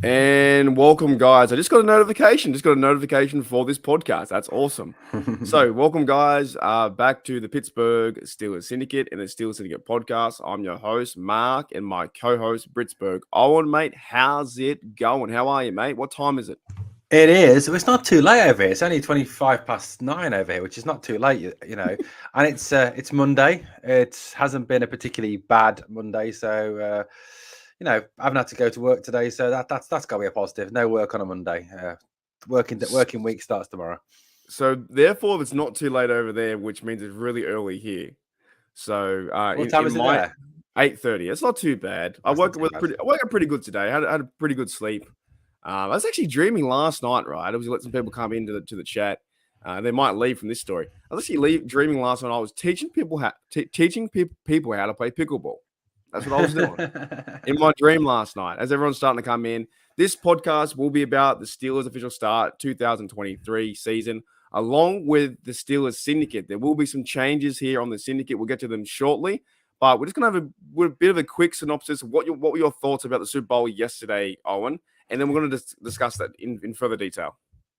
And welcome, guys. I just got a notification. For this podcast. That's awesome. So, welcome, guys, back to the Pittsburgh Steelers Syndicate and the Steelers Syndicate podcast. I'm your host, Mark, and my co-host, Pittsburgh Owen, mate. How's it going? How are you, mate? What time is it? It is. It's not too late over here. It's only 25 past 9 over here, which is not too late, you know. And it's Monday. It hasn't been a particularly bad Monday, so I haven't had to go to work today, so that's got to be a positive. No work on a Monday. Working week starts tomorrow. So, therefore, it's not too late over there, which means it's really early here. So, What time is it there? 8:30. It's not too bad. I woke up pretty good today. I had a pretty good sleep. I was actually dreaming last night, right? I was letting some people come into the chat. They might leave from this story. I was actually dreaming last night. I was teaching people how to play pickleball. That's what I was doing in my dream last night. As everyone's starting to come in, this podcast will be about the Steelers' official start 2023 season, along with the Steelers Syndicate. There will be some changes here on the Syndicate. We'll get to them shortly. But we're just going to have a bit of a quick synopsis of what were your thoughts about the Super Bowl yesterday, Owen? And then we're going to discuss that in further detail.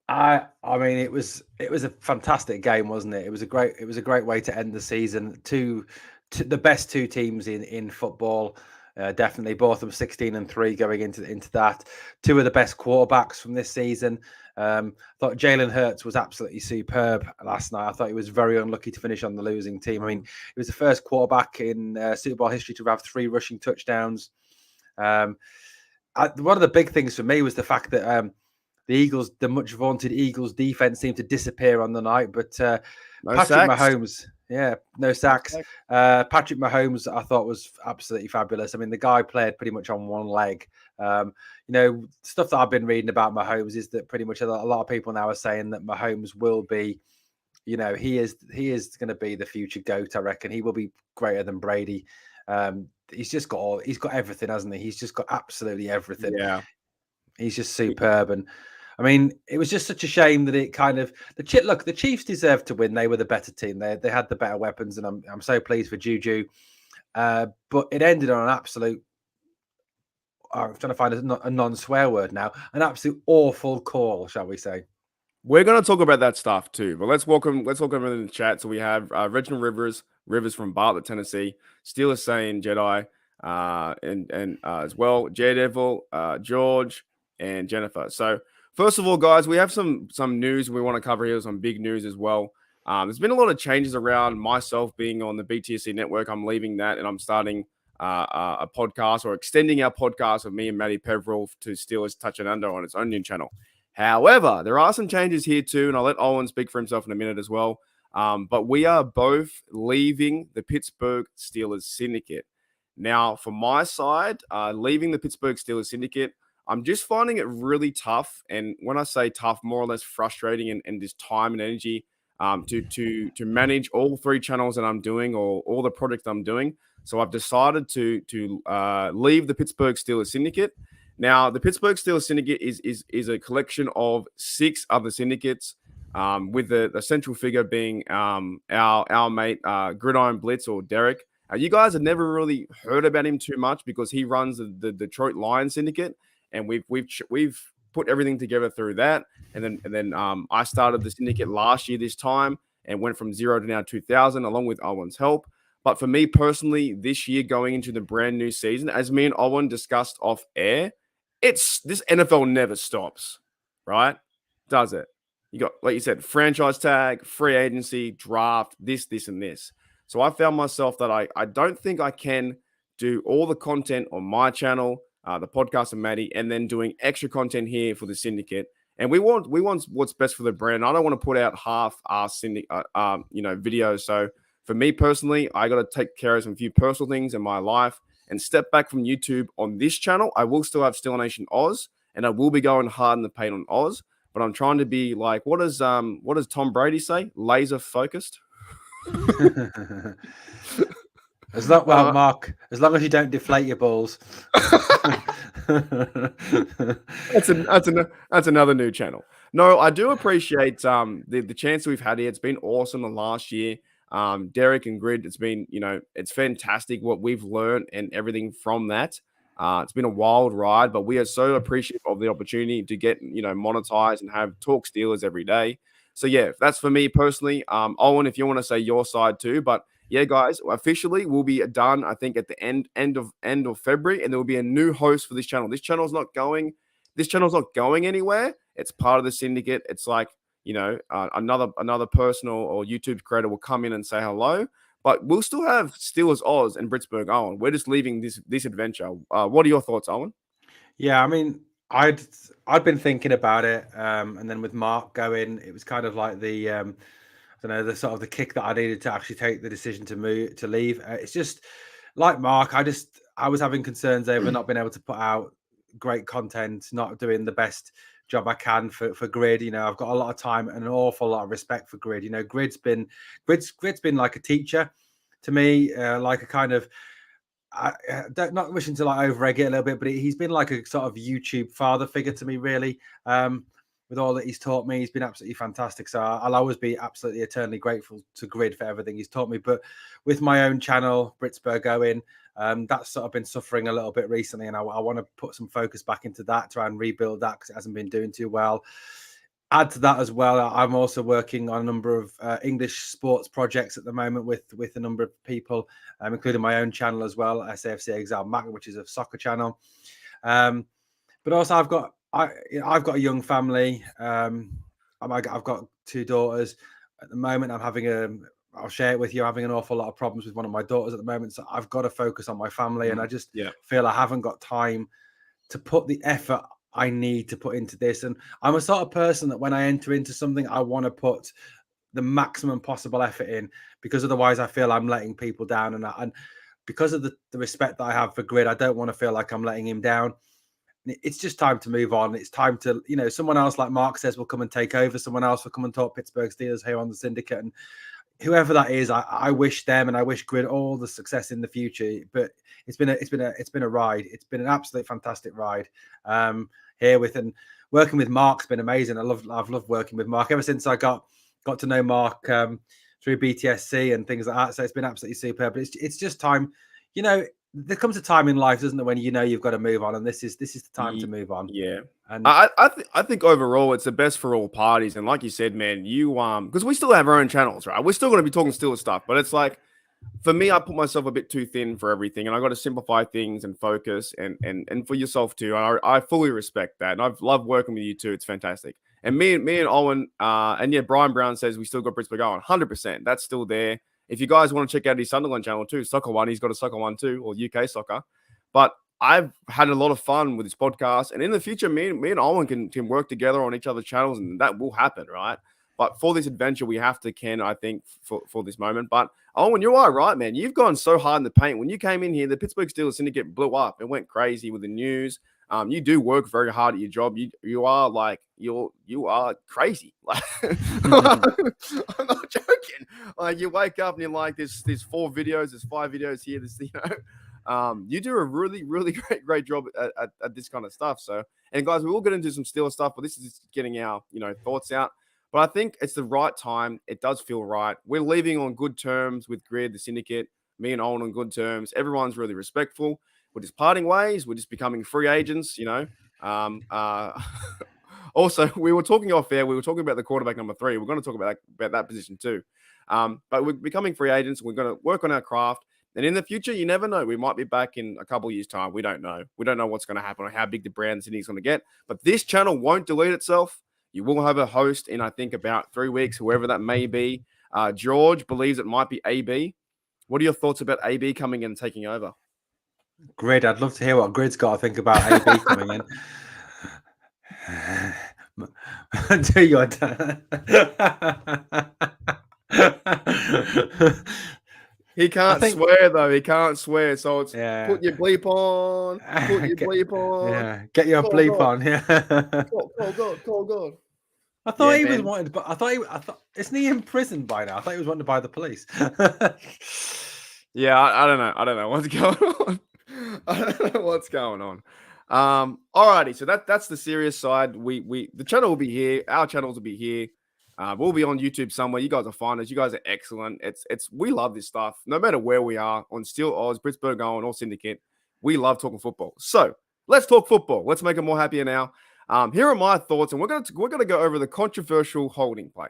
I mean, it was a fantastic game, wasn't it? It was a great way to end the season. The best two teams in football, definitely. Both of them 16-3 going into that. Two of the best quarterbacks from this season. I thought Jalen Hurts was absolutely superb last night. I thought he was very unlucky to finish on the losing team. I mean, he was the first quarterback in Super Bowl history to have 3 rushing touchdowns. One of the big things for me was the fact that the Eagles, the much vaunted Eagles defense, seemed to disappear on the night. But Patrick Mahomes, no sacks. Patrick Mahomes, I thought was absolutely fabulous. I mean, the guy played pretty much on one leg. Stuff that I've been reading about Mahomes is that pretty much a lot of people now are saying that Mahomes will be, he is going to be the future GOAT. I reckon he will be greater than Brady. He's got everything, hasn't he? He's just got absolutely everything. Yeah, he's just superb. And I mean, it was just such a shame that it kind of the Chiefs deserved to win. They were the better team. They had the better weapons, and I'm so pleased for Juju. But it ended on an absolute. I'm trying to find a non-swear word now. An absolute awful call, shall we say? We're going to talk about that stuff too. But let's welcome everyone in the chat. So we have Reginald Rivers from Bartlett, Tennessee. Steelers saying Jedi, and as well Devil, George, and Jennifer. So first of all, guys, we have some news we want to cover here. Some big news as well. There's been a lot of changes around myself being on the BTSC network. I'm leaving that and I'm starting a podcast or extending our podcast of me and Matty Peverill to Steelers Touch and Under on its own new channel. However, there are some changes here too, and I'll let Owen speak for himself in a minute as well. But we are both leaving the Pittsburgh Steelers Syndicate. Now, from my side, leaving the Pittsburgh Steelers Syndicate, I'm just finding it really tough. And when I say tough, more or less frustrating and just time and energy to manage all 3 channels that I'm doing or all the projects I'm doing. So I've decided to leave the Pittsburgh Steelers Syndicate. Now, the Pittsburgh Steelers Syndicate is a collection of 6 other syndicates, with the central figure being our mate Gridiron Blitz or Derek. You guys have never really heard about him too much because he runs the Detroit Lions Syndicate, and we've put everything together through that. And then I started the syndicate last year this time and went from 0 to now 2,000 along with Owen's help. But for me personally, this year going into the brand new season, as me and Owen discussed off air, this NFL never stops, right? Does it? You got, like you said, franchise tag, free agency, draft, this, and this. So I found myself that I don't think I can do all the content on my channel, the podcast of Maddie, and then doing extra content here for the syndicate. And we want what's best for the brand. I don't want to put out half our videos. So for me personally, I got to take care of some few personal things in my life and step back from YouTube on this channel. I will still have Steeler Nation Oz, and I will be going hard in the paint on Oz. But I'm trying to be like, what does Tom Brady say? Laser focused. Mark, as long as you don't deflate your balls. That's another new channel. No, I do appreciate the chance we've had here. It's been awesome the last year. Derek and Grid, it's been, it's fantastic what we've learned and everything from that. It's been a wild ride, but we are so appreciative of the opportunity to get, monetized and have talk Steelers every day. So yeah, that's for me personally. Owen, if you want to say your side too, but yeah, guys, officially we'll be done. I think at the end of February, and there will be a new host for this channel. This channel's not going. This channel's not going anywhere. It's part of the syndicate. It's like another personal or YouTube creator will come in and say hello. But we'll still have Steelers Oz and Pittsburgh Owen. We're just leaving this adventure. What are your thoughts, Owen? Yeah, I mean, I'd been thinking about it, and then with Mark going, it was kind of like the I don't know, the sort of the kick that I needed to actually take the decision to leave. It's just like Mark. I was having concerns over not being able to put out great content, not doing the best job I can for Grid. I've got a lot of time and an awful lot of respect for Grid. Grid's been like a teacher to me, like a kind of. Not wishing to like over-egg it a little bit, but he's been like a sort of YouTube father figure to me, really. With all that he's taught me, he's been absolutely fantastic. So I'll always be absolutely eternally grateful to Grid for everything he's taught me. But with my own channel, Pittsburgh going, that's sort of been suffering a little bit recently, and I want to put some focus back into that, try and rebuild that because it hasn't been doing too well. Add to that as well, I'm also working on a number of English sports projects at the moment with a number of people, including my own channel as well, SAFC Exile Mac, which is a soccer channel. But also I've got a young family. I've got 2 daughters at the moment. I'll share it with you. I'm having an awful lot of problems with one of my daughters at the moment, so I've got to focus on my family, and I just feel I haven't got time to put the effort I need to put into this. And I'm a sort of person that when I enter into something, I want to put the maximum possible effort in, because otherwise I feel I'm letting people down. And because of the respect that I have for Grid, I don't want to feel like I'm letting him down. It's just time to move on. It's time to, someone else, like Mark says, will come and take over. Someone else will come and talk Pittsburgh Steelers here on the Syndicate. And whoever that is, I wish them and I wish Grid all the success in the future. But it's been a ride. It's been an absolute fantastic ride. Here and working with Mark's been amazing. I've loved working with Mark ever since I got to know Mark through BTSC and things like that. So it's been absolutely superb. But it's just time. There comes a time in life, doesn't there, when you've got to move on, and this is the time to move on. Yeah, and I think overall it's the best for all parties. And like you said, man, because we still have our own channels, right? We're still going to be talking Steelers stuff, but it's like, for me, I put myself a bit too thin for everything, and I got to simplify things and focus, and for yourself too. I fully respect that, and I've loved working with you too. It's fantastic. And me and Owen, and yeah, Brian Brown says we still got Pittsburgh going, 100%. That's still there. If you guys want to check out his Sunderland channel too, Soccer One, he's got a Soccer One too, or UK Soccer. But I've had a lot of fun with this podcast, and in the future, me and Owen can work together on each other's channels, and that will happen, right? But for this adventure, we have to, Ken, I think, for this moment. But Owen, you are right, man. You've gone so hard in the paint. When you came in here, the Pittsburgh Steelers Syndicate blew up. It went crazy with the news. You do work very hard at your job. You are crazy. Like, I'm not joking. Like, you wake up and you're like, there's 4 videos, there's 5 videos here. You do a really, really great job at this kind of stuff. So, and guys, we will get into some Steelers stuff, but this is just getting our thoughts out. But I think it's the right time. It does feel right. We're leaving on good terms with Grid, the Syndicate, me and Owen on good terms. Everyone's really respectful. We're just parting ways. We're just becoming free agents, Also, we were talking off air. We were talking about the quarterback number 3. We're going to talk about that position too. But we're becoming free agents. We're going to work on our craft. And in the future, you never know. We might be back in a couple of years' time. We don't know. We don't know what's going to happen or how big the brand Sydney is going to get. But this channel won't delete itself. You will have a host in, I think, about 3 weeks, whoever that may be. George believes it might be AB. What are your thoughts about AB coming in and taking over? Grid, I'd love to hear what Grid's got to think about AB coming in. Do your He can't swear, though. He can't swear. So it's put your bleep on. Put your bleep on. Yeah, get your bleep on. Yeah. Call God. I thought he was wanted, but I thought isn't he in prison by now? I thought he was wanted by the police. Yeah, I don't know. I don't know what's going on. I don't know what's going on. Alrighty, so that's the serious side. The channel will be here. Our channels will be here. We'll be on YouTube somewhere. You guys will find us. You guys are excellent. We love this stuff. No matter where we are, on Steel Oz, Pittsburgh Owen, or Syndicate, We love talking football. So let's talk football. Let's make it more happier now. Here are my thoughts, and we're gonna go over the controversial holding play,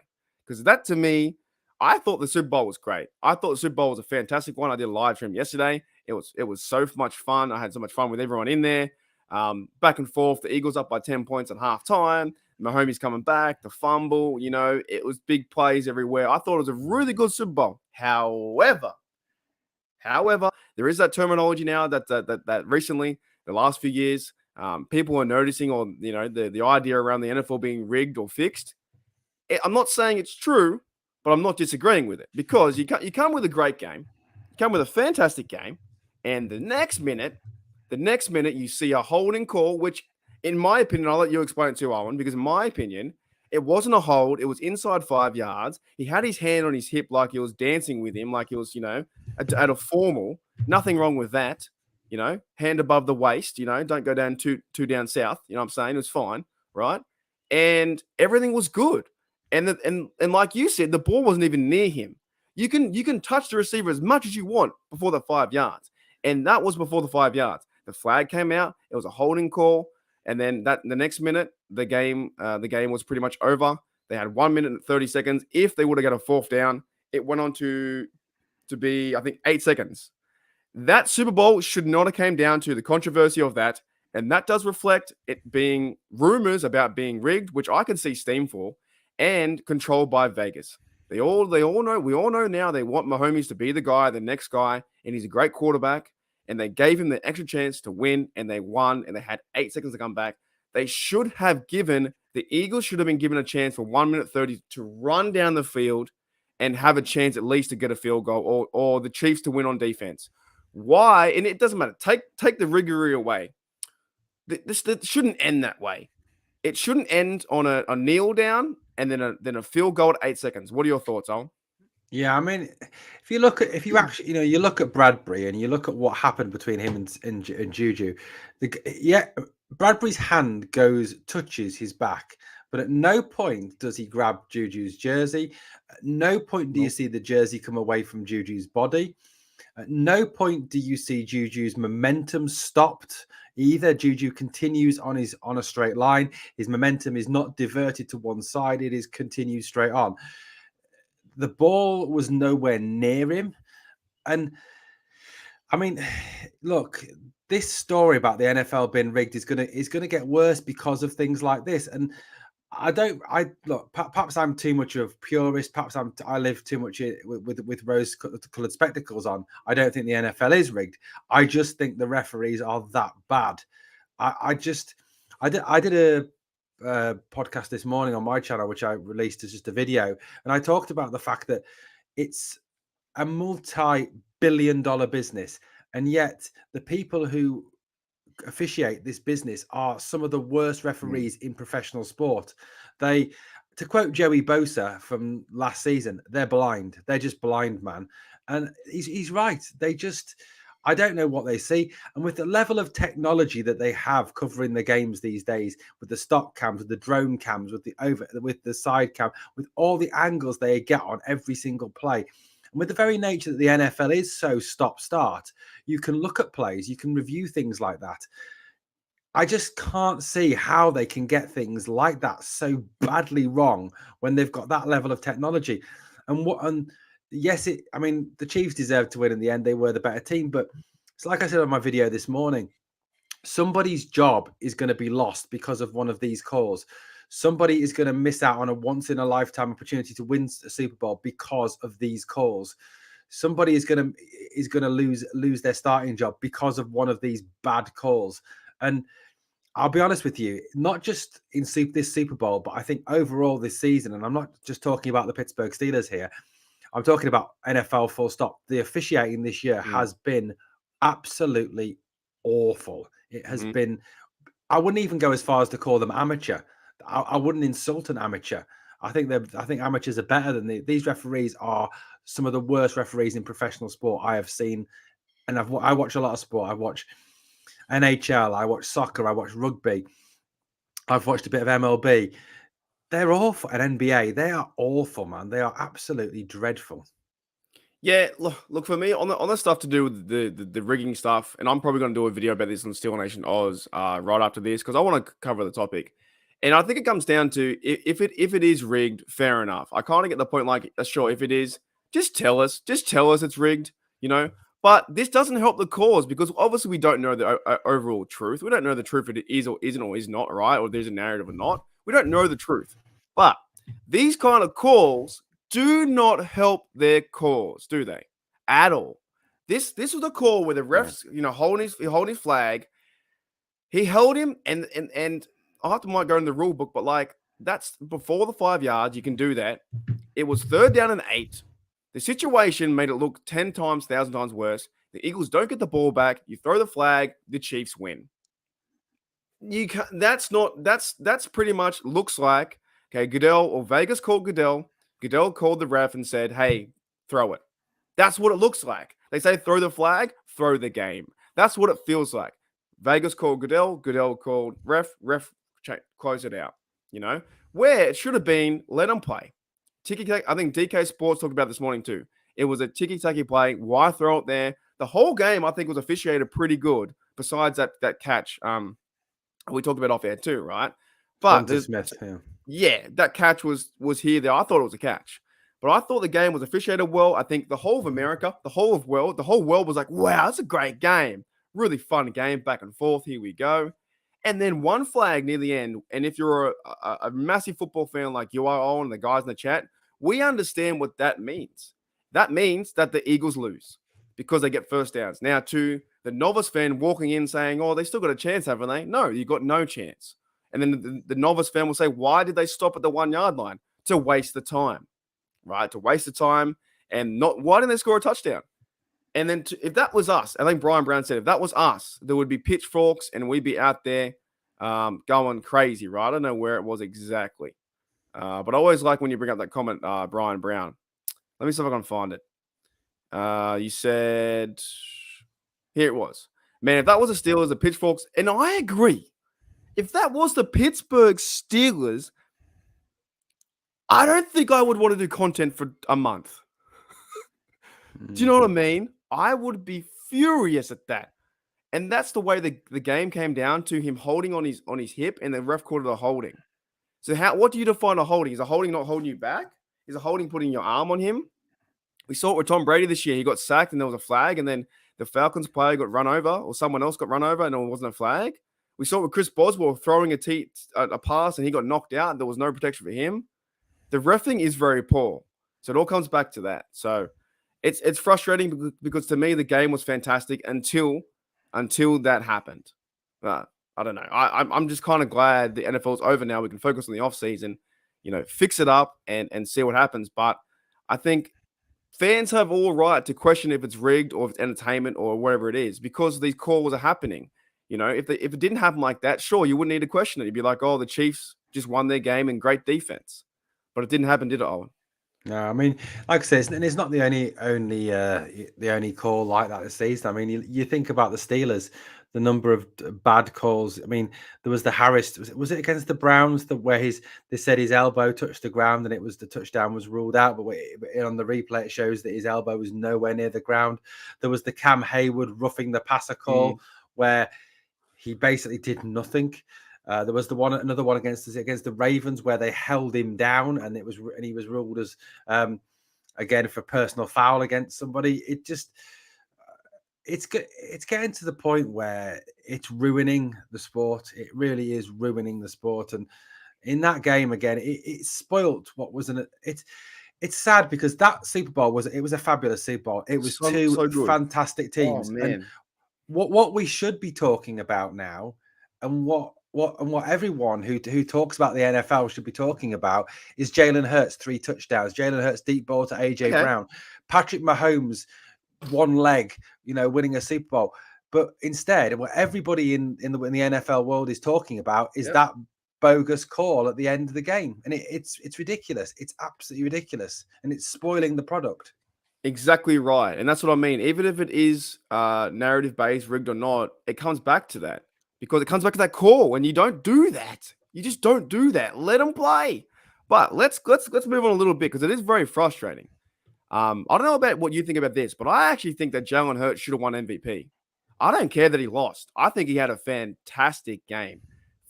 because that, to me, I thought the Super Bowl was great. I thought the Super Bowl was a fantastic one. I did a live stream yesterday. It was so much fun. I had so much fun with everyone in there. Back and forth. The Eagles up by 10 points at halftime. Mahomes coming back, the fumble. It was big plays everywhere. I thought it was a really good Super Bowl. However, there is that terminology now that recently, the last few years, people are noticing, or the idea around the NFL being rigged or fixed. I'm not saying it's true, but I'm not disagreeing with it, because you come with a great game, you come with a fantastic game, and the next minute you see a holding call, which, in my opinion, I'll let you explain it too, Owen, because in my opinion, it wasn't a hold. It was inside 5 yards. He had his hand on his hip like he was dancing with him, like he was, at a formal. Nothing wrong with that. Hand above the waist, don't go down too down south. You know what I'm saying? It was fine, right? And everything was good. And like you said, the ball wasn't even near him. You can touch the receiver as much as you want before the 5 yards. And that was before the 5 yards. The flag came out. It was a holding call. And then the next minute, the game was pretty much over. They had 1 minute and 30 seconds. If they would have got a fourth down, it went on to be, I think, 8 seconds. That Super Bowl should not have came down to the controversy of that. And that does reflect it being rumors about being rigged, which I can see steam for, and controlled by Vegas. They all know. We all know now they want Mahomes to be the guy, the next guy, and he's a great quarterback. And they gave him the extra chance to win, and they won, and they had 8 seconds to come back. The Eagles should have been given a chance for 1 minute 30 to run down the field and have a chance at least to get a field goal, or the Chiefs to win on defense. Why? And it doesn't matter. Take the riggery away. This shouldn't end that way. It shouldn't end on a kneel down and then a field goal at 8 seconds. What are your thoughts, Al? Yeah, I mean, if you actually, you look at Bradbury and you look at what happened between him and Juju, Bradbury's hand touches his back, but at no point does he grab Juju's jersey. At no point do you see the jersey come away from Juju's body. At no point do you see Juju's momentum stopped either. Juju continues on a straight line. His momentum is not diverted to one side. It is continued straight on. The ball was nowhere near him. And I mean, look, this story about the NFL being rigged is gonna get worse because of things like this. And perhaps I'm too much of a purist. Perhaps I live too much with rose-colored spectacles on. I don't think the NFL is rigged. I just think the referees are that bad. I did a podcast this morning on my channel, which I released as just a video, and I talked about the fact that it's a multi-billion-dollar business, and yet the people who officiate this business are some of the worst referees in professional sport. To quote Joey Bosa from last season, they're blind. They're just blind, man. And he's right. I don't know what they see. And with the level of technology that they have covering the games these days, with the stock cams, with the drone cams, with the side cam, with all the angles they get on every single play, and with the very nature that the NFL is so stop-start, you can look at plays, you can review things like that. I just can't see how they can get things like that so badly wrong when they've got that level of technology. And yes, the Chiefs deserved to win in the end. They were the better team. But it's like I said on my video this morning, somebody's job is going to be lost because of one of these calls. Somebody is going to miss out on a once-in-a-lifetime opportunity to win a Super Bowl because of these calls. Somebody is going to lose their starting job because of one of these bad calls. And I'll be honest with you, not just in this Super Bowl, but I think overall this season, and I'm not just talking about the Pittsburgh Steelers here, I'm talking about NFL full stop. The officiating this year has been absolutely awful. It has been, I wouldn't even go as far as to call them amateur. I wouldn't insult an amateur. I think amateurs are better than these referees are some of the worst referees in professional sport I have seen. And I watch a lot of sport. I watch NHL, I watch soccer, I watch rugby. I've watched a bit of MLB. They're awful. And NBA, they are awful, man. They are absolutely dreadful. Yeah, look for me on the stuff to do with the rigging stuff, and I'm probably going to do a video about this on Steel Nation Oz right after this because I want to cover the topic, and I think it comes down to if it is rigged, fair enough. I kind of get the point, like sure, if it is, just tell us it's rigged, you know. But this doesn't help the cause because obviously we don't know the overall truth. We don't know the truth if it is or isn't or is not right, or there's a narrative or not. We don't know the truth, but these kind of calls do not help their cause, do they? At all. This was a call where the refs, holding his flag. He held him, and I have to might go in the rule book, but like that's before the 5 yards. You can do that. It was 3rd down and 8. The situation made it look 10 times, 1,000 times worse. The Eagles don't get the ball back. You throw the flag. The Chiefs win. You can That's pretty much looks like okay. Goodell or Vegas called Goodell. Goodell called the ref and said, "Hey, throw it." That's what it looks like. They say throw the flag, throw the game. That's what it feels like. Vegas called Goodell. Goodell called ref. Close it out. Where it should have been, let them play. I think DK Sports talked about this morning too. It was a ticky-tacky play. Why throw it there? The whole game, I think, was officiated pretty good. Besides that catch, we talked about off air too, right? But Smith, yeah, that catch was here. There, I thought it was a catch, but I thought the game was officiated well. I think the whole of America, the whole world was like, "Wow, that's a great game, really fun game, back and forth. Here we go." And then one flag near the end. And if you're a massive football fan like you are, Owen, and the guys in the chat, we understand what that means. That means that the Eagles lose because they get first downs. Now, to the novice fan walking in saying, "Oh, they still got a chance, haven't they?" No, you got no chance. And then the novice fan will say, "Why did they stop at the 1 yard line?" To waste the time, right? To waste the time and not. Why didn't they score a touchdown? And then if that was us, I think Brian Brown said, if that was us, there would be pitchforks and we'd be out there going crazy, right? I don't know where it was exactly. But I always like when you bring up that comment, Brian Brown. Let me see if I can find it. You said, here it was. Man, if that was the Steelers, the pitchforks, and I agree. If that was the Pittsburgh Steelers, I don't think I would want to do content for a month. Do you know what I mean? I would be furious at that. And that's the way the game came down to him holding on his hip, and the ref called it a holding. So what do you define a holding? Is a holding not holding you back? Is a holding putting your arm on him? We saw it with Tom Brady this year. He got sacked and there was a flag, and then the Falcons player got run over, or someone else got run over, and it wasn't a flag. We saw it with Chris Boswell throwing a pass, and he got knocked out, and there was no protection for him. The reffing is very poor. So it all comes back to that. So it's frustrating because to me, the game was fantastic until that happened. I don't know. I'm just kind of glad the NFL's over now. We can focus on the offseason, fix it up and see what happens. But I think fans have all right to question if it's rigged or if it's entertainment or whatever it is because these calls are happening. If it didn't happen like that, sure, you wouldn't need to question it. You'd be like, oh, the Chiefs just won their game and great defense. But it didn't happen, did it, Owen? No, I mean, like I said, it's not the only call like that this season. I mean, you think about the Steelers, the number of bad calls. I mean, there was the Harris. Was it against the Browns where they said his elbow touched the ground and it was the touchdown was ruled out, but on the replay it shows that his elbow was nowhere near the ground. There was the Cam Hayward roughing the passer call where he basically did nothing. There was another one against the Ravens where they held him down and he was ruled as again for personal foul against somebody. It's getting to the point where it's ruining the sport. It really is ruining the sport. And in that game again, it spoilt what wasn't it. It's sad because that Super Bowl was a fabulous Super Bowl. It was two fantastic teams. Oh, man. And what we should be talking about now, and what everyone who talks about the NFL should be talking about is Jalen Hurts 3 touchdowns, Jalen Hurts deep ball to AJ Brown, Patrick Mahomes one leg, winning a Super Bowl. But instead, what everybody in the NFL world is talking about is that bogus call at the end of the game, and it's ridiculous. It's absolutely ridiculous, and it's spoiling the product. Exactly right, and that's what I mean. Even if it is narrative based, rigged or not, it comes back to that. Because it comes back to that call, and you don't do that. You just don't do that. Let them play. But let's move on a little bit because it is very frustrating. I don't know about what you think about this, but I actually think that Jalen Hurts should have won MVP. I don't care that he lost. I think he had a fantastic game.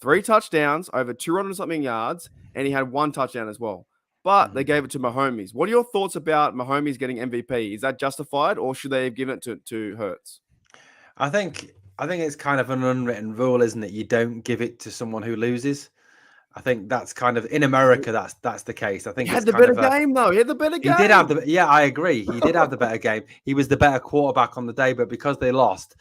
3 touchdowns, over 200 something yards, and he had 1 touchdown as well. But they gave it to Mahomes. What are your thoughts about Mahomes getting MVP? Is that justified, or should they have given it to Hurts? I think it's kind of an unwritten rule, isn't it? You don't give it to someone who loses. I think that's kind of in America. That's the case. I He think had it's the kind better of a. game, though. He had the better He did have game. the. Yeah, I agree. He did have the better game. He was the better quarterback on the day, but because they lost,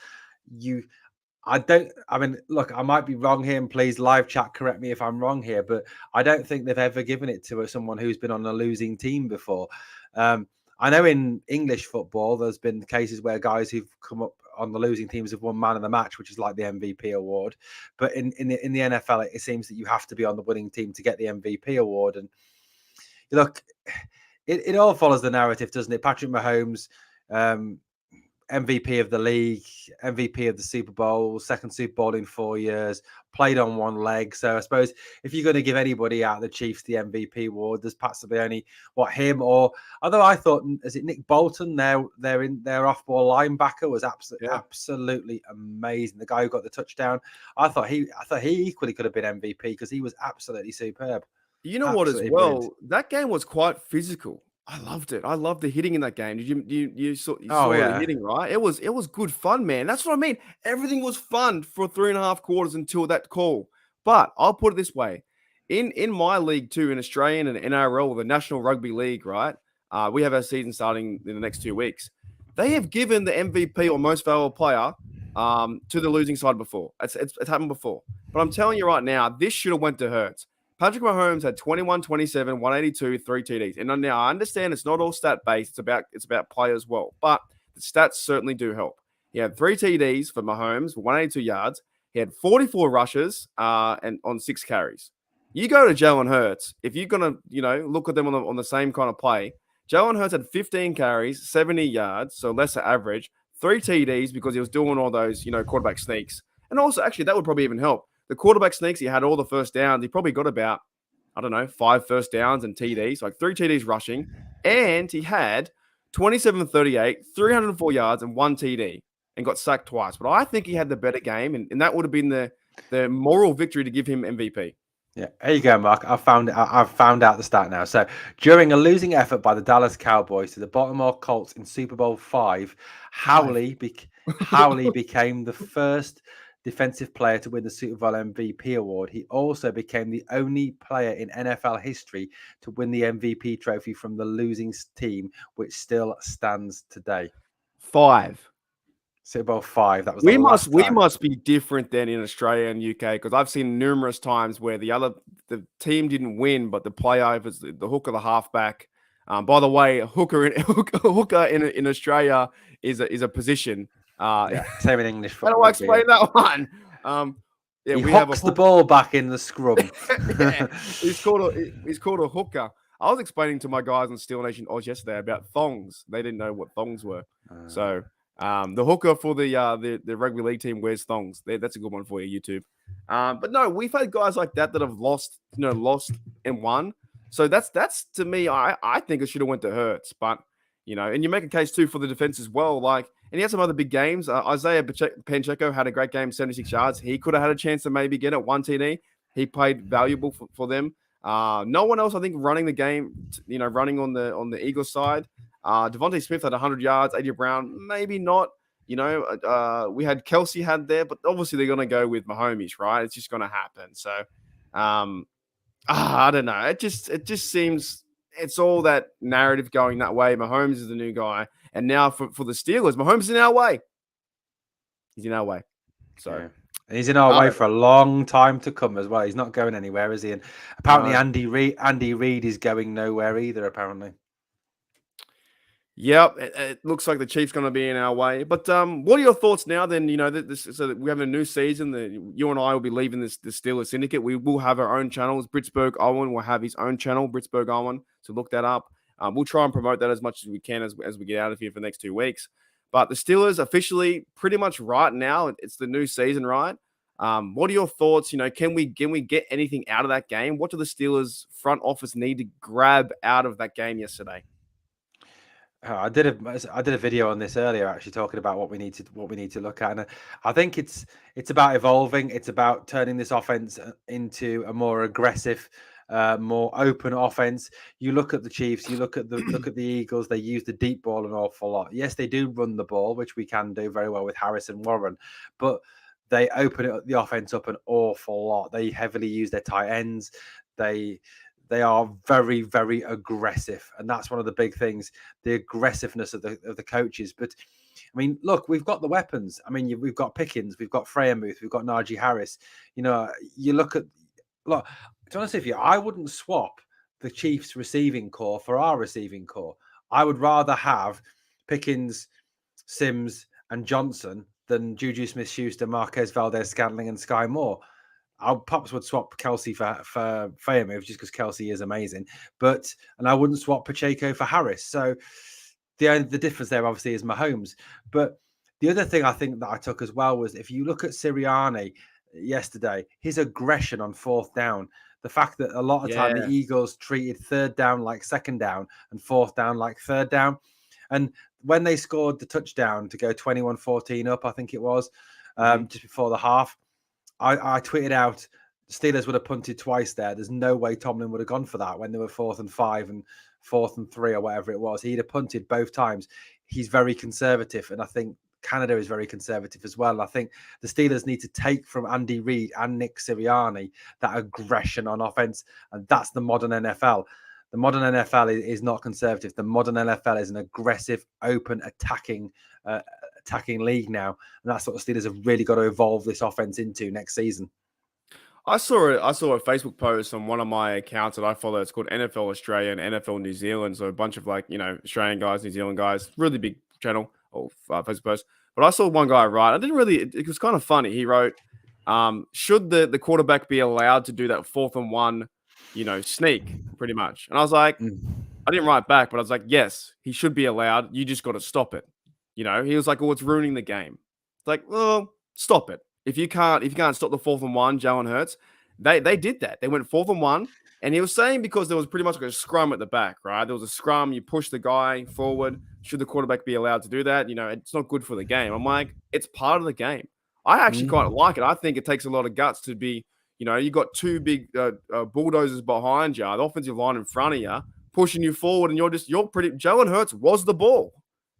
I don't. I mean, look, I might be wrong here, and please, live chat, correct me if I'm wrong here, but I don't think they've ever given it to someone who's been on a losing team before. I know in English football, there's been cases where guys who've come up on the losing teams have won man of the match, which is like the MVP award. But in the NFL, it seems that you have to be on the winning team to get the MVP award. And look, it all follows the narrative, doesn't it? Patrick Mahomes. MVP of the league, MVP of the Super Bowl, second Super Bowl in 4 years, played on one leg. So I suppose if you're going to give anybody out of the Chiefs the MVP award, there's possibly only him or although I thought, is it Nick Bolton? Their off-ball linebacker was absolutely amazing. The guy who got the touchdown, I thought he equally could have been MVP because he was absolutely superb. You know what, as well, that game was quite physical. I loved it. I loved the hitting in that game. Did you saw the hitting, right? It was good fun, man. That's what I mean. Everything was fun for 3.5 quarters until that call. But I'll put it this way: in my league too, in Australian and NRL, the National Rugby League, right? We have our season starting in the next 2 weeks. They have given the MVP or most valuable player to the losing side before. It's happened before. But I'm telling you right now, this should have went to Hurts. Patrick Mahomes had 21, 27, 182, 3 TDs. And now I understand it's not all stat-based. It's about play as well. But the stats certainly do help. He had 3 TDs for Mahomes, 182 yards. He had 44 rushes and on 6 carries. You go to Jalen Hurts, if you're going to, look at them on the same kind of play, Jalen Hurts had 15 carries, 70 yards, so lesser average, 3 TDs because he was doing all those, quarterback sneaks. And also, actually, that would probably even help. The quarterback sneaks, he had all the first downs. He probably got about, 5 first downs and TDs, like 3 TDs rushing. And he had 27-38, 304 yards and 1 TD and got sacked twice. But I think he had the better game, and that would have been the moral victory to give him MVP. Yeah, there you go, Mark. I've found out the stat now. So during a losing effort by the Dallas Cowboys to the Baltimore Colts in Super Bowl V, Howley became the first defensive player to win the Super Bowl MVP award. He also became the only player in NFL history to win the MVP trophy from the losing team, which still stands today. 5. Super Bowl V. That was we must be different than in Australia and UK, because I've seen numerous times where the team didn't win, but the player was the hooker, the halfback. By the way, hooker in Australia is a position. Same in English football. How do I explain that one? He hooks the ball back in the scrum. He's called a hooker. I was explaining to my guys on Steel Nation Oz yesterday about thongs. They didn't know what thongs were. So the hooker for the rugby league team wears thongs. That's a good one for you, YouTube. But no, we've had guys like that have lost and won. So that's to me, I think it should have went to Hurts. But and you make a case too for the defense as well. And he had some other big games. Isaiah Pacheco had a great game, 76 yards. He could have had a chance to maybe get it 1 TD. He played valuable for them. No one else, I think, running the game, running on the Eagles side. Devontae Smith had 100 yards. A.J. Brown, maybe not. We had Kelsey had there, but obviously they're going to go with Mahomes, right? It's just going to happen. So, I don't know. It just seems it's all that narrative going that way. Mahomes is the new guy. And now for the Steelers, Mahomes is in our way. He's in our way. So. Yeah. And he's in our way for a long time to come as well. He's not going anywhere, is he? And apparently Andy Reid is going nowhere either, apparently. Yep, it looks like the Chiefs going to be in our way. But what are your thoughts now then, so that we have a new season, you and I will be leaving the Steelers Syndicate. We will have our own channels. Pittsburgh Owen will have his own channel, Pittsburgh Owen, so look that up. We'll try and promote that as much as we can as we get out of here for the next 2 weeks. But the Steelers officially pretty much right now, it's the new season, right? What are your thoughts? Can we get anything out of that game? What do the Steelers front office need to grab out of that game yesterday? I did a video on this earlier, actually talking about what we need to look at, and I think it's about evolving. It's about turning this offense into a more aggressive, more open offense. You look at the Chiefs, you look at the Eagles. They use the deep ball an awful lot. Yes, they do run the ball, which we can do very well with Harris and Warren, but they open the offense up an awful lot. They heavily use their tight ends. They are very, very aggressive, and that's one of the big things: the aggressiveness of the coaches. But I mean, look, we've got the weapons. I mean, we've got Pickens, we've got Freiermuth, we've got Najee Harris. You look at look. To be honest with you, I wouldn't swap the Chiefs' receiving core for our receiving core. I would rather have Pickens, Sims, and Johnson than Juju Smith-Schuster, Marquez Valdez-Scantling, and Sky Moore. I perhaps would swap Kelsey for Freiermuth just because Kelsey is amazing, and I wouldn't swap Pacheco for Harris. So the difference there obviously is Mahomes. But the other thing I think that I took as well was if you look at Sirianni yesterday, his aggression on fourth down, the fact that a lot of time the Eagles treated third down like second down and fourth down like third down. And when they scored the touchdown to go 21-14 up, I think it was, just before the half, I tweeted out, Steelers would have punted twice there. There's no way Tomlin would have gone for that when they were 4th and 5 and 4th and 3 or whatever it was. He'd have punted both times. He's very conservative, and I think Canada is very conservative as well. I think the Steelers need to take from Andy Reid and Nick Sirianni that aggression on offense, and that's the modern NFL. The modern NFL is not conservative. The modern NFL is an aggressive, open, attacking league now, and that's what the Steelers have really got to evolve this offense into next season. I saw a Facebook post on one of my accounts that I follow. It's called NFL Australia and NFL New Zealand. So a bunch of Australian guys, New Zealand guys, really big channel or Facebook post. But I saw one guy write. I didn't really. It was kind of funny. He wrote, "Should the quarterback be allowed to do that 4th and 1, sneak pretty much?" And I was like, I didn't write back, but I was like, yes, he should be allowed. You just got to stop it. He was like, "Oh, it's ruining the game." It's like, well, stop it. If you can't stop the 4th and 1, Jalen Hurts, they did that. They went 4th and 1, and he was saying because there was pretty much like a scrum at the back, right? There was a scrum. You push the guy forward. Should the quarterback be allowed to do that? It's not good for the game. I'm like, it's part of the game. I actually quite like it. I think it takes a lot of guts to be, you got two big bulldozers behind you, the offensive line in front of you, pushing you forward, and you're pretty. Jalen Hurts was the ball.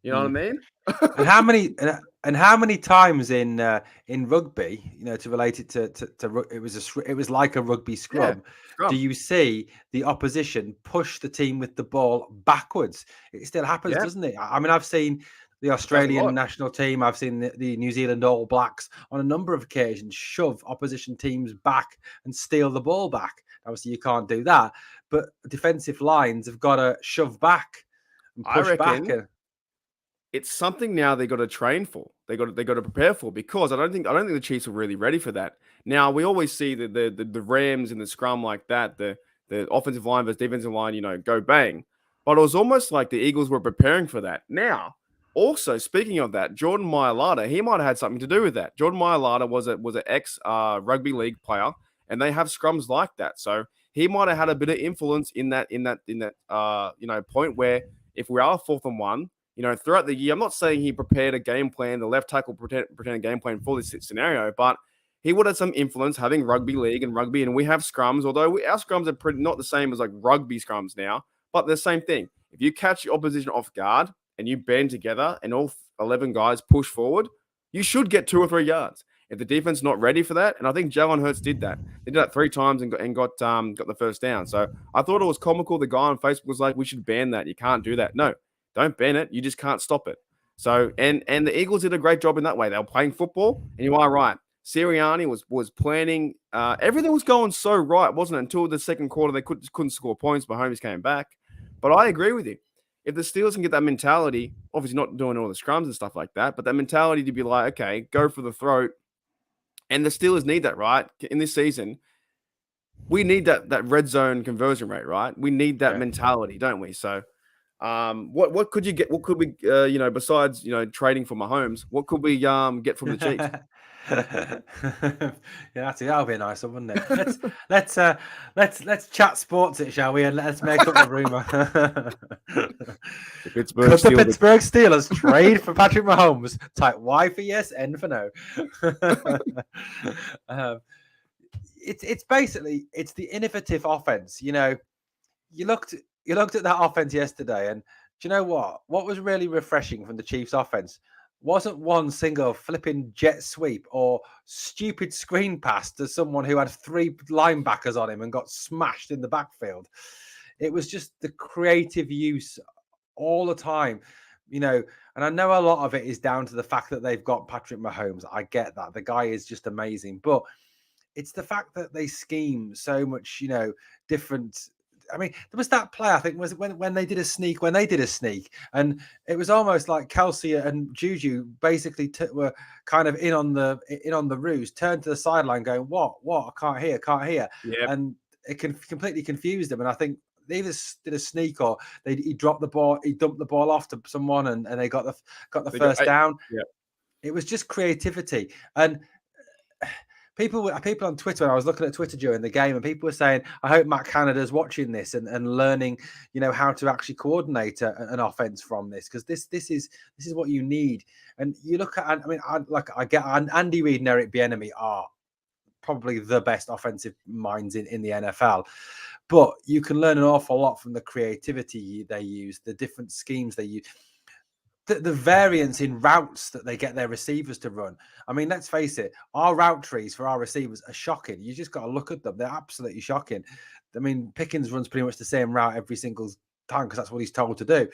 You know what I mean? And how many times in rugby, to relate it to it was like a rugby scrum. Scrum. Do you see the opposition push the team with the ball backwards? It still happens, doesn't it? I mean, I've seen the Australian national team, I've seen the New Zealand All Blacks on a number of occasions shove opposition teams back and steal the ball back. Obviously, you can't do that, but defensive lines have got to shove back and push back. It's something now they got to train for. They got to prepare for, because I don't think the Chiefs are really ready for that. Now we always see the Rams in the scrum like that, the offensive line versus defensive line, go bang. But it was almost like the Eagles were preparing for that. Now, also speaking of that, Jordan Mailata, he might have had something to do with that. Jordan Mailata was an ex rugby league player, and they have scrums like that. So he might have had a bit of influence in that point where if we are 4th and 1. Throughout the year, I'm not saying he prepared a game plan, the left tackle prepared a game plan for this scenario, but he would have some influence having rugby league and rugby, and we have scrums, although our scrums are not the same as like rugby scrums now, but the same thing. If you catch your opposition off guard and you band together and all 11 guys push forward, you should get 2 or 3 yards. If the defense not ready for that, and I think Jalen Hurts did that. They did that 3 times and got the first down. So I thought it was comical. The guy on Facebook was like, "We should ban that. You can't do that." No. Don't ban it. You just can't stop it. So, and the Eagles did a great job in that way. They were playing football, and you are right. Sirianni was planning. Everything was going so right, wasn't it? Until the second quarter, they couldn't score points. Mahomes came back. But I agree with you. If the Steelers can get that mentality, obviously not doing all the scrums and stuff like that, but that mentality to be like, okay, go for the throat. And the Steelers need that, right? In this season, we need that red zone conversion rate, right? We need that mentality, don't we? So, what could we besides trading for Mahomes, what could we get from the Chiefs? Yeah, that'll be a nice one, wouldn't it? Let's chat sports, shall we? And let's make up the rumor. The Pittsburgh Could the Steelers. Pittsburgh Steelers trade for Patrick Mahomes? Type Y for yes, N for no. It's basically the innovative offense. You looked at that offense yesterday, and do you know what? What was really refreshing from the Chiefs' offense wasn't one single flipping jet sweep or stupid screen pass to someone who had 3 linebackers on him and got smashed in the backfield. It was just the creative use all the time, and I know a lot of it is down to the fact that they've got Patrick Mahomes. I get that. The guy is just amazing, but it's the fact that they scheme so much, different. I mean, there was that play, I think, was when they did a sneak, and it was almost like Kelsey and Juju basically were kind of in on the ruse, turned to the sideline going, what, I can't hear. Yeah. And it can completely confuse them. And I think they either did a sneak or he dropped the ball, he dumped the ball off to someone and they got the first down. Yeah. It was just creativity. And people on Twitter, I was looking at Twitter during the game, and people were saying, I hope Matt Canada's watching this and learning, how to actually coordinate an offense from this, because this is what you need. And you look at, I get Andy Reid and Eric Bieniemy are probably the best offensive minds in the NFL. But you can learn an awful lot from the creativity they use, the different schemes they use. The variance in routes that they get their receivers to run. I mean, let's face it, our route trees for our receivers are shocking. You just got to look at them. They're absolutely shocking. I mean, Pickens runs pretty much the same route every single time because that's what he's told to do.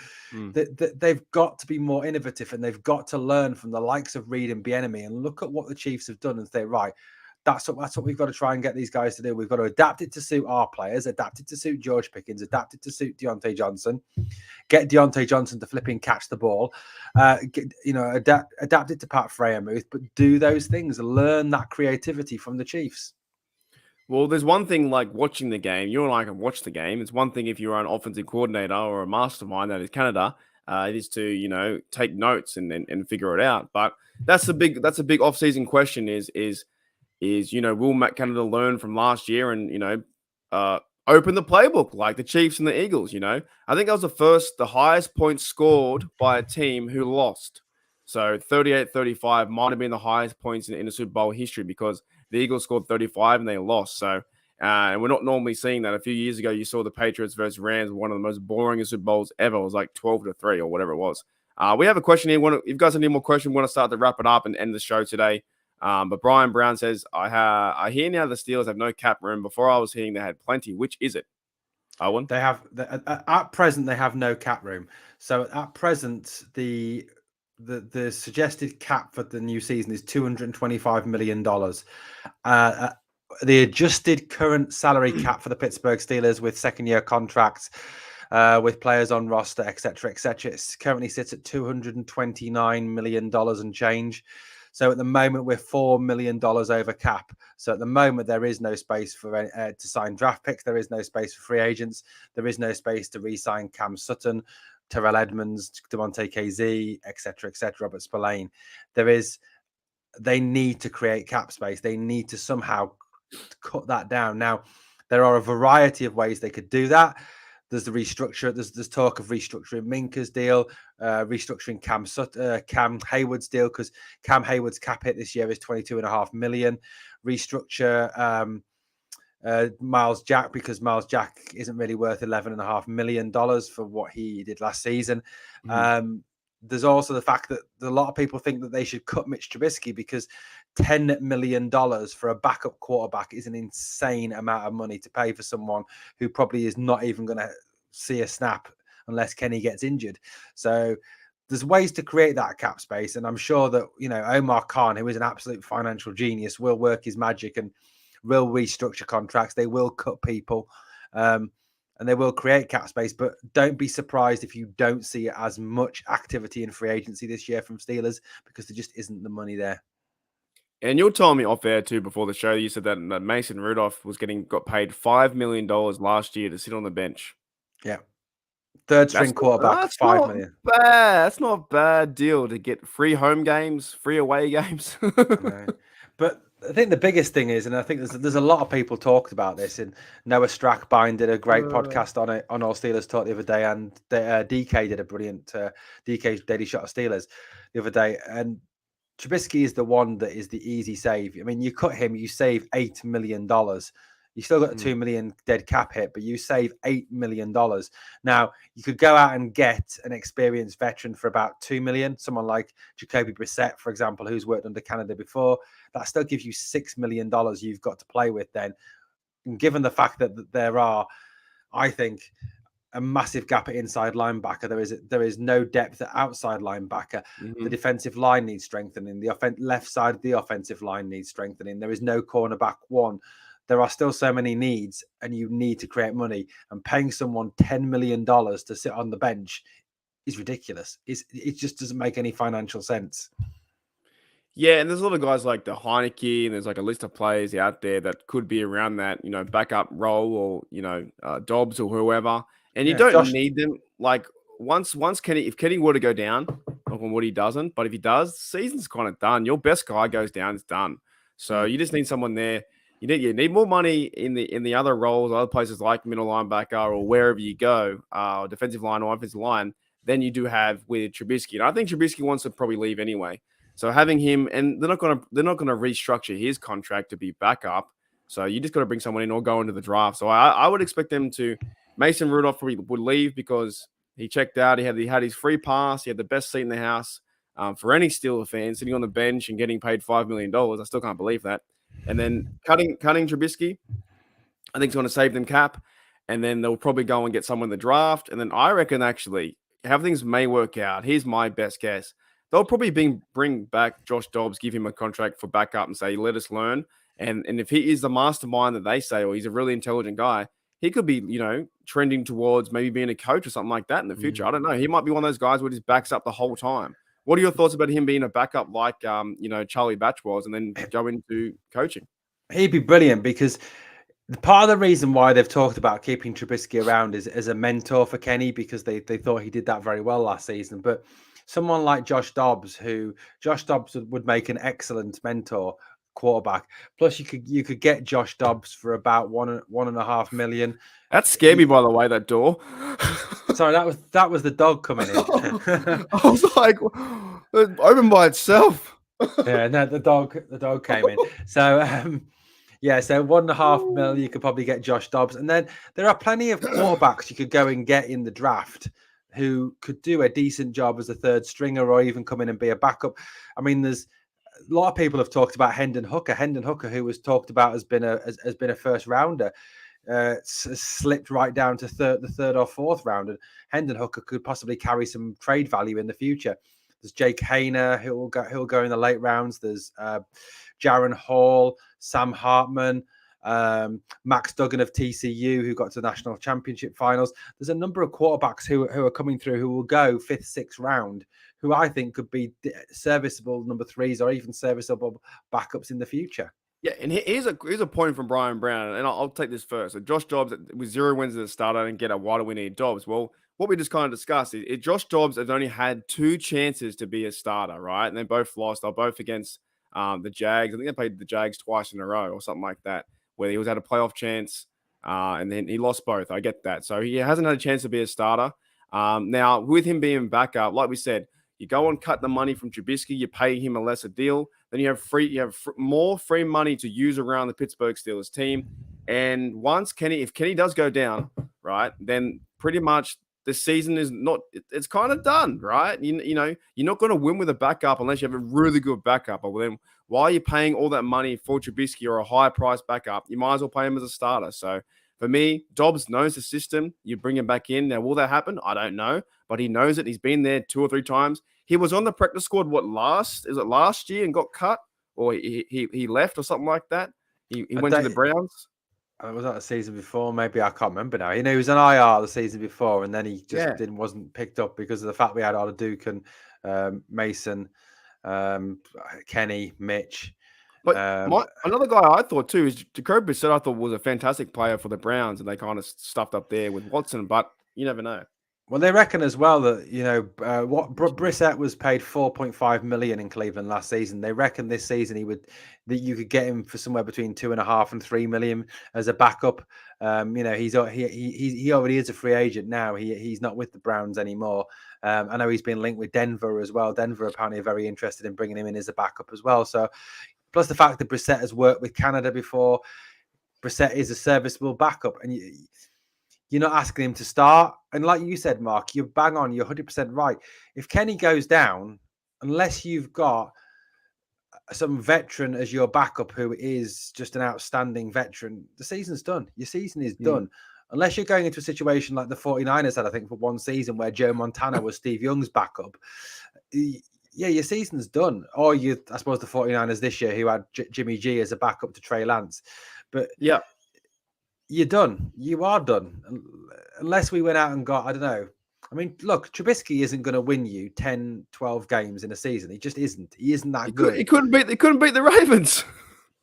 They've got to be more innovative, and they've got to learn from the likes of Reid and Bieniemy and look at what the Chiefs have done and say, right, that's what we've got to try and get these guys to do. We've got to adapt it to suit our players, adapt it to suit George Pickens, adapt it to suit Deontay Johnson, get Deontay Johnson to flipping catch the ball, adapt it to Pat Freiermuth, but do those things, learn that creativity from the Chiefs. Well, there's one thing like watching the game. You and I can watch the game. It's one thing if you're an offensive coordinator or a mastermind that is Canada. It is to take notes and figure it out. But that's a big off-season question. Will Matt Canada learn from last year and open the playbook like the Chiefs and the Eagles? I think that was the highest points scored by a team who lost. So 38-35 might have been the highest points in the Super Bowl history because the Eagles scored 35 and they lost. So and we're not normally seeing that. A few years ago, you saw the Patriots versus Rams, one of the most boring Super Bowls ever. It was like 12-3 or whatever it was. We have a question here. If you guys have any more questions, we want to start to wrap it up and end the show today. But Brian Brown says, I hear now the Steelers have no cap room. Before I was hearing they had plenty. Which is it, Owen? They have at present they have no cap room. So at present the suggested cap for the new season is $225 million. The adjusted current salary cap for the Pittsburgh Steelers with second-year contracts, with players on roster, etc., it currently sits at $229 million and change. So at the moment, we're $4 million over cap. So at the moment, there is no space for to sign draft picks. There is no space for free agents. There is no space to re-sign Cam Sutton, Terrell Edmonds, Devontae KZ, etc., Robert Spillane. They need to create cap space. They need to somehow cut that down. Now, there are a variety of ways they could do that. There's the restructure. There's talk of restructuring Minka's deal, restructuring Cam Hayward's deal, because Cam Hayward's cap hit this year is $22.5 million. Restructure Miles Jack, because Miles Jack isn't really worth $11.5 million for what he did last season. There's also the fact that a lot of people think that they should cut Mitch Trubisky because $10 million for a backup quarterback is an insane amount of money to pay for someone who probably is not even going to see a snap unless Kenny gets injured. So there's ways to create that cap space. And I'm sure that, Omar Khan, who is an absolute financial genius, will work his magic and will restructure contracts. They will cut people. And they will create cap space, but don't be surprised if you don't see as much activity in free agency this year from Steelers, because there just isn't the money there. And you're telling me off air too before the show, you said that Mason Rudolph got paid $5 million last year to sit on the bench. Yeah. Third string quarterback, $5 million. Bad. That's not a bad deal to get free home games, free away games. But I think the biggest thing is, and I think there's a lot of people talked about this, and Noah Strackbine did a great podcast on it on All Steelers Talk the other day, and DK did a brilliant DK Daily Shot of Steelers the other day, and Trubisky is the one that is the easy save. I mean, you cut him, you save $8 million. You still got a $2 million dead cap hit, but you save $8 million. Now, you could go out and get an experienced veteran for about $2 million, someone like Jacoby Brissett, for example, who's worked under Canada before. That still gives you $6 million you've got to play with then. And given the fact that there are, I think, a massive gap at inside linebacker. There is no depth at outside linebacker. Mm-hmm. The defensive line needs strengthening. The left side of the offensive line needs strengthening. There is no cornerback one. There are still so many needs, and you need to create money. And paying someone $10 million to sit on the bench is ridiculous. It just doesn't make any financial sense. Yeah, and there's a lot of guys like the Heineke, and there's like a list of players out there that could be around that, backup role, or Dobbs or whoever. And you don't need them. Like once Kenny, if Kenny were to go down, on what he doesn't, but if he does, the season's kind of done. Your best guy goes down, it's done. So you just need someone there. You need more money in the other roles, other places like middle linebacker or wherever you go, defensive line or offensive line, than you do have with Trubisky. And I think Trubisky wants to probably leave anyway. So having him, and they're not gonna restructure his contract to be backup. So you just got to bring someone in or go into the draft. So I would expect them to. Mason Rudolph probably would leave because he checked out. He had his free pass. He had the best seat in the house for any Steelers fan, sitting on the bench and getting paid $5 million. I still can't believe that. And then cutting Trubisky, I think it's going to save them cap. And then they'll probably go and get someone in the draft. And then I reckon actually how things may work out. Here's my best guess. They'll probably bring back Josh Dobbs, give him a contract for backup and say, let us learn. And if he is the mastermind that they say, or he's a really intelligent guy, he could be, trending towards maybe being a coach or something like that in the future. I don't know. He might be one of those guys where he just backs up the whole time. What are your thoughts about him being a backup like, Charlie Batch was, and then go into coaching? He'd be brilliant because part of the reason why they've talked about keeping Trubisky around is as a mentor for Kenny, because they thought he did that very well last season. But someone like Josh Dobbs would make an excellent mentor quarterback. Plus, you could get Josh Dobbs for about $1.5 million. That scared me, by the way. That door. Sorry, that was the dog coming in. I was like, it opened by itself. Yeah, no, the dog came in. So so $1.5 million, you could probably get Josh Dobbs, and then there are plenty of quarterbacks you could go and get in the draft who could do a decent job as a third stringer or even come in and be a backup. I mean, there's a lot of people have talked about Hendon Hooker, who was talked about as been a first rounder, slipped right down to the third or fourth round, and Hendon Hooker could possibly carry some trade value in the future. There's Jake Hayner who will go in the late rounds. There's Jaron Hall, Sam Hartman, Max Duggan of TCU, who got to the national championship finals. There's a number of quarterbacks who are coming through who will go fifth, sixth round, who I think could be serviceable number threes or even serviceable backups in the future. Yeah, and here's a point from Brian Brown, and I'll take this first. So Josh Dobbs with 0 wins at the start, I didn't get why do we need Dobbs? Well, what we just kind of discussed is Josh Dobbs has only had 2 chances to be a starter, right? And they both lost. They're both against the Jags. I think they played the Jags twice in a row or something like that, where he was at a playoff chance, and then he lost both. I get that. So he hasn't had a chance to be a starter. Now, with him being backup, like we said, you go and cut the money from Trubisky, you pay him a lesser deal, then you have more free money to use around the Pittsburgh Steelers team. And if Kenny does go down, right, then pretty much the season is it's kind of done, right? You know, you're not going to win with a backup unless you have a really good backup. Or then why are you paying all that money for Trubisky or a high price backup? You might as well pay him as a starter. So for me, Dobbs knows the system. You bring him back in. Now, will that happen? I don't know, but he knows it. He's been there 2 or 3 times. He was on the practice squad, last year and got cut, or he left or something like that. He went to the Browns. Was that the season before? Maybe I can't remember now. He was an IR the season before, and then he just wasn't picked up because of the fact we had Duke and Mason, Kenny, Mitch. But another guy I thought too is Jacoby Brissett. I thought was a fantastic player for the Browns, and they kind of stuffed up there with Watson. But you never know. Well, they reckon as well that Brissett was paid 4.5 million in Cleveland last season. They reckon this season that you could get him for somewhere between 2.5 and 3 million as a backup. He already is a free agent now. He's not with the Browns anymore. I know he's been linked with Denver as well. Denver apparently are very interested in bringing him in as a backup as well. So, plus the fact that Brissett has worked with Canada before, Brissett is a serviceable backup, and you're not asking him to start. And like you said, Mark, you're bang on. You're 100% right. If Kenny goes down, unless you've got some veteran as your backup who is just an outstanding veteran, the season's done. Your season is done. Unless you're going into a situation like the 49ers had, I think, for one season where Joe Montana was Steve Young's backup. Yeah, your season's done. Or I suppose the 49ers this year who had Jimmy G as a backup to Trey Lance. But yeah, you're done. You are done. Unless we went out and got, I don't know. I mean, look, Trubisky isn't going to win you 10, 12 games in a season. He just isn't. He isn't that good. He couldn't beat the Ravens.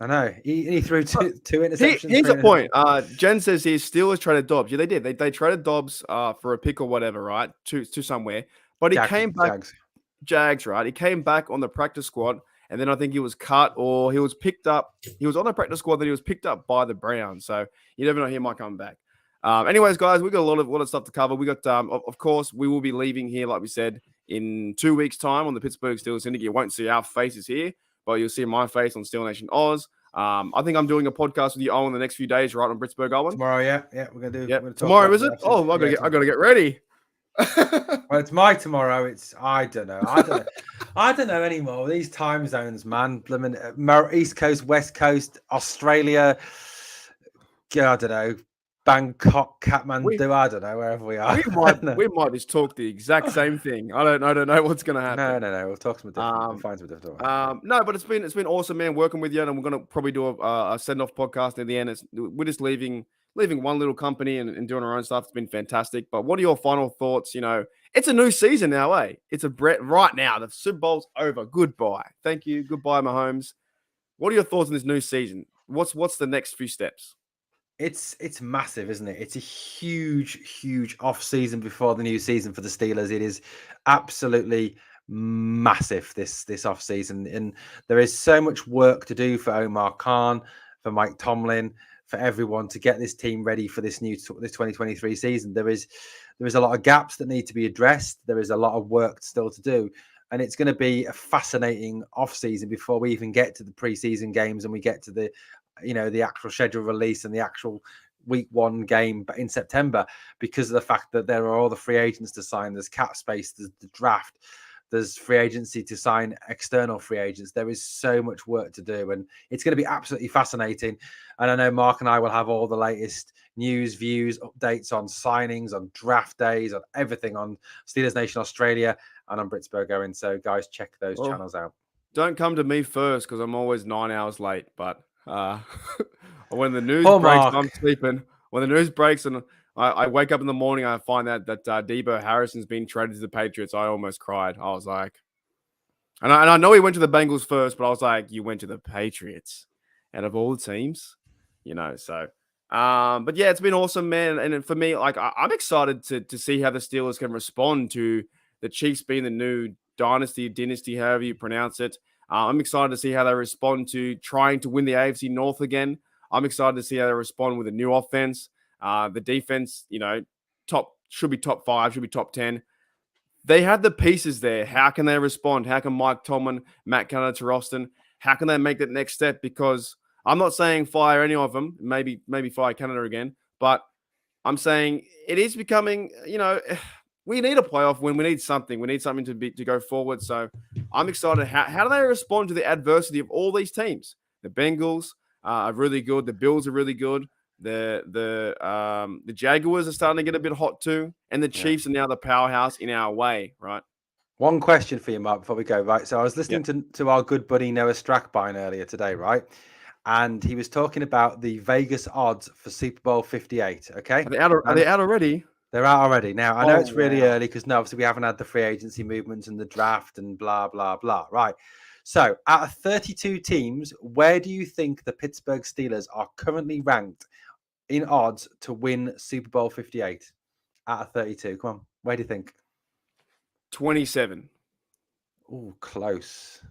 I know. He threw two interceptions. Here's the point. Jen says here Steelers traded Dobbs. Yeah, they did. They traded Dobbs for a pick or whatever, right? To somewhere. But he came back. Jags, right? He came back on the practice squad. And then I think he was cut or he was picked up. He was on the practice squad, then he was picked up by the Browns. So you never know, he might come back. Anyways, guys, we got a lot of stuff to cover. We got, of course, we will be leaving here, like we said, in 2 weeks' time on the Pittsburgh Steelers Syndicate. You won't see our faces here, but you'll see my face on Steel Nation Oz. I think I'm doing a podcast with you, Owen, the next few days, right, on Pittsburgh, Owen? Tomorrow, yeah. We're gonna do. Yeah, tomorrow is it? Oh, I gotta get ready. Well, it's my tomorrow. I don't know. I don't know anymore. These time zones, man. East Coast, West Coast, Australia. I don't know. Bangkok, Kathmandu. I don't know wherever we are. We might just talk the exact same thing. I don't know what's gonna happen. No. We'll talk some different. We'll find some different. No, but it's been awesome, man, working with you, and we're gonna probably do a send off podcast at the end. We're just leaving one little company and doing our own stuff. It's been fantastic. But what are your final thoughts? It's a new season now, eh? It's right now. The Super Bowl's over. Goodbye. Thank you. Goodbye, Mahomes. What are your thoughts on this new season? What's the next few steps? It's massive, isn't it? It's a huge off season before the new season for the Steelers. It is absolutely massive this off season, and there is so much work to do for Omar Khan, for Mike Tomlin, for everyone to get this team ready for this 2023 season. There is a lot of gaps that need to be addressed. There is a lot of work still to do. And it's going to be a fascinating off season before we even get to the preseason games and we get to the actual schedule release and the actual week 1 game in September, because of the fact that there are all the free agents to sign. There's cap space, there's the draft, there's free agency to sign external free agents. There is so much work to do, and it's going to be absolutely fascinating. And I know Mark and I will have all the latest news, views, updates on signings, on draft days, on everything on Steelers Nation Australia and on Pittsburgh going. So guys, check those channels out. Don't come to me first because I'm always 9 hours late, but when the news breaks, I'm sleeping. When the news breaks and I wake up in the morning, I find out that Debo Harrison's been traded to the Patriots. I almost cried. I was like, and I know he went to the Bengals first, but I was like, you went to the Patriots out of all the teams, so. But yeah, it's been awesome, man. And for me, like, I'm excited to see how the Steelers can respond to the Chiefs being the new dynasty, however you pronounce it. I'm excited to see how they respond to trying to win the AFC North again. I'm excited to see how they respond with a new offense. The defense, should be top 5, should be top 10. They have the pieces there. How can they respond? How can Mike Tomlin, Matt Canada, Roston, how can they make that next step? Because I'm not saying fire any of them, maybe fire Canada again, but I'm saying it is becoming, we need a playoff win. We need something. We need something to go forward. So I'm excited. How do they respond to the adversity of all these teams? The Bengals are really good. The Bills are really good. The Jaguars are starting to get a bit hot too. And the Chiefs are now the powerhouse in our way, right? One question for you, Mark, before we go, right? So I was listening to our good buddy Noah Strackbine earlier today, right? And he was talking about the Vegas odds for Super Bowl 58, okay? Are they out already? They're out already. Now, I know it's really early because obviously we haven't had the free agency movements and the draft and blah, blah, blah. Right. So out of 32 teams, where do you think the Pittsburgh Steelers are currently ranked in odds to win Super Bowl 58 out of 32? Come on. Where do you think? 27. Oh, close.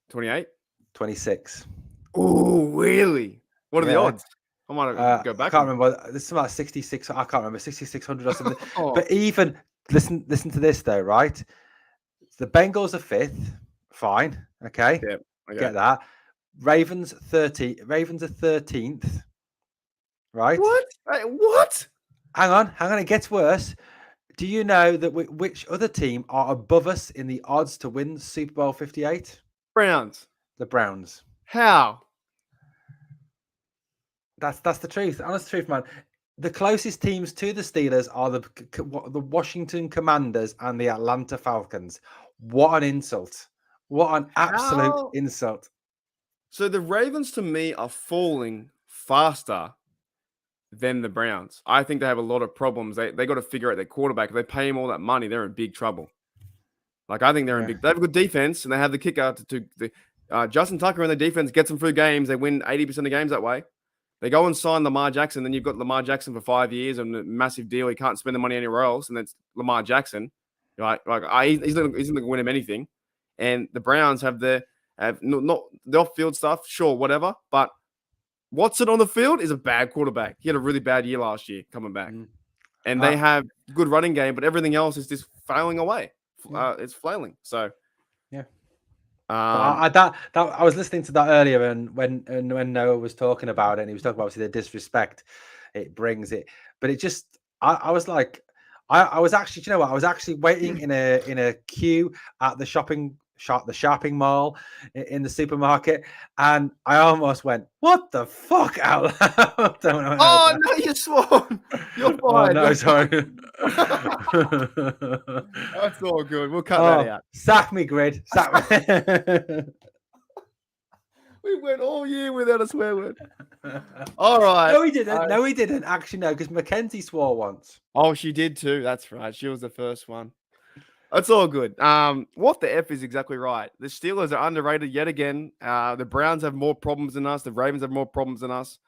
28. 26. Oh, really? What are the Yeah. odds? I might go back. I can't remember. This is about 66. I can't remember 6,600 or something. Oh. But even listen to this though, right? The Bengals are 5th. Fine. Okay. Yeah. Okay. Get that. Ravens 30. Ravens are 13th. Right. What? Hey, what? Hang on. It gets worse. Do you know that which other team are above us in the odds to win Super Bowl 58? Browns. The Browns. How? That's the truth. Honest truth, man. The closest teams to the Steelers are the Washington Commanders and the Atlanta Falcons. What an insult. What an absolute insult. So the Ravens to me are falling faster than the Browns. I think they have a lot of problems. They got to figure out their quarterback. If they pay him all that money, they're in big trouble. Like, I think they're in big. They have a good defense, and they have the kicker Justin Tucker in the defense gets them through games. They win 80% of games that way. They go and sign Lamar Jackson. Then you've got Lamar Jackson for 5 years and a massive deal. He can't spend the money anywhere else, and that's Lamar Jackson. He's not going to win him anything. And the Browns have not the off-field stuff, sure, whatever. But Watson on the field is a bad quarterback. He had a really bad year last year coming back. And they have good running game, but everything else is just failing away. It's flailing. So, yeah. I was listening to that earlier, and when Noah was talking about it, and he was talking about obviously the disrespect it brings it, but it just I was like, I was actually, you know what, I was actually waiting in a queue at the shopping mall in the supermarket, and I almost went, "What the fuck?" out loud. Oh no, you swore. You're fired. Oh, no, sorry. That's all good. We'll cut that out. Sack me, Grid. Sack me. We went all year without a swear word. All right. No, he didn't. No, he didn't. Actually, no, because Mackenzie swore once. Oh, she did too. That's right. She was the first one. It's all good. What the F is exactly right. The Steelers are underrated yet again. The Browns have more problems than us. The Ravens have more problems than us.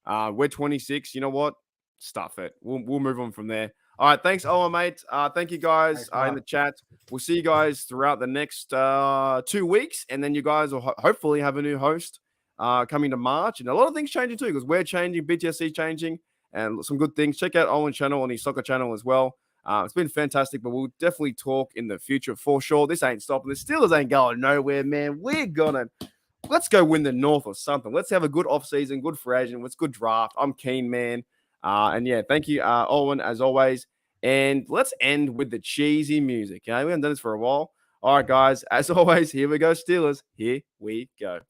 We're 26. You know what? Stuff it. We'll move on from there. All right. Thanks, Owen, mate. Thank you guys in the chat. We'll see you guys throughout the next 2 weeks. And then you guys will hopefully have a new host coming to March. And a lot of things changing too, because we're changing, BTSC changing, and some good things. Check out Owen's channel and his soccer channel as well. It's been fantastic, but we'll definitely talk in the future for sure. This ain't stopping. The Steelers ain't going nowhere, man. Let's go win the North or something. Let's have a good offseason, good free agent. Let's good draft. I'm keen, man. And yeah, thank you, Owen, as always. And let's end with the cheesy music. Okay? We haven't done this for a while. All right, guys. As always, here we go, Steelers. Here we go.